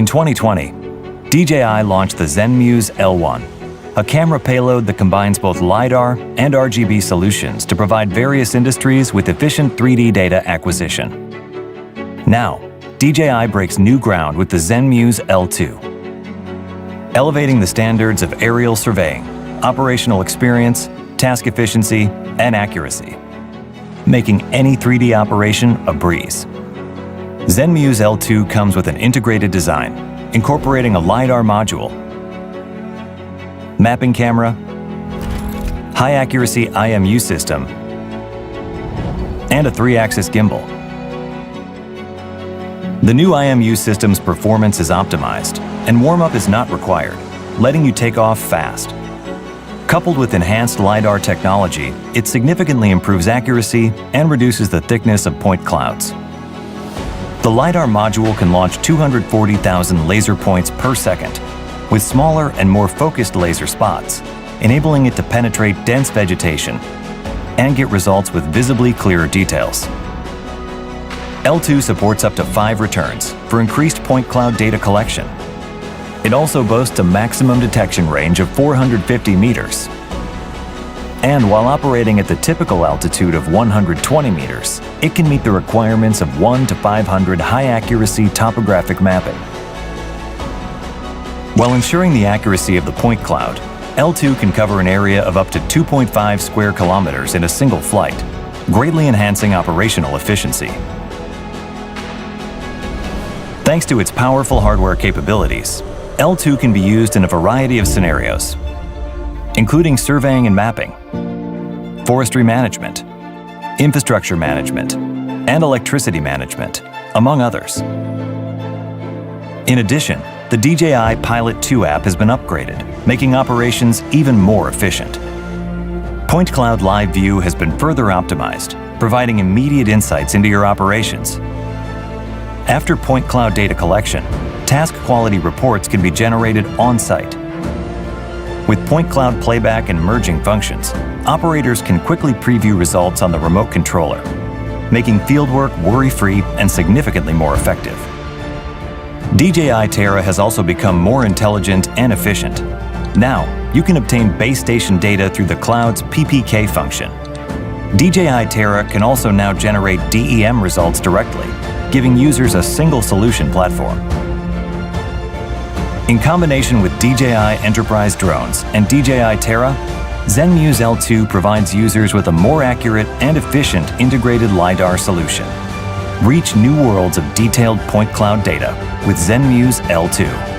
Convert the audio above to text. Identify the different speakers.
Speaker 1: In 2020, DJI launched the Zenmuse L2, a camera payload that combines both LiDAR and RGB solutions to provide various industries with efficient 3D data acquisition. Now, DJI breaks new ground with the Zenmuse L2, elevating the standards of aerial surveying, operational experience, task efficiency, and accuracy, making any 3D operation a breeze. Zenmuse L2 comes with an integrated design, incorporating a LiDAR module, mapping camera, high-accuracy IMU system, and a 3-axis gimbal. The new IMU system's performance is optimized, and warm-up is not required, letting you take off fast. Coupled with enhanced LiDAR technology, it significantly improves accuracy and reduces the thickness of point clouds. The LiDAR module can launch 240,000 laser points per second, with smaller and more focused laser spots, enabling it to penetrate dense vegetation and get results with visibly clearer details. L2 supports up to 5 returns for increased point cloud data collection. It also boasts a maximum detection range of 450 meters. And while operating at the typical altitude of 120 meters, it can meet the requirements of 1 to 500 high-accuracy topographic mapping. While ensuring the accuracy of the point cloud, L2 can cover an area of up to 2.5 square kilometers in a single flight, greatly enhancing operational efficiency. Thanks to its powerful hardware capabilities, L2 can be used in a variety of scenarios, including surveying and mapping, forestry management, infrastructure management, and electricity management, among others. In addition, the DJI Pilot 2 app has been upgraded, making operations even more efficient. Point Cloud Live View has been further optimized, providing immediate insights into your operations. After point cloud data collection, task quality reports can be generated on-site. With point cloud playback and merging functions, operators can quickly preview results on the remote controller, making fieldwork worry-free and significantly more effective. DJI Terra has also become more intelligent and efficient. Now, you can obtain base station data through the cloud's PPK function. DJI Terra can also now generate DEM results directly, giving users a single solution platform. In combination with DJI Enterprise drones and DJI Terra, Zenmuse L2 provides users with a more accurate and efficient integrated LiDAR solution. Reach new worlds of detailed point cloud data with Zenmuse L2.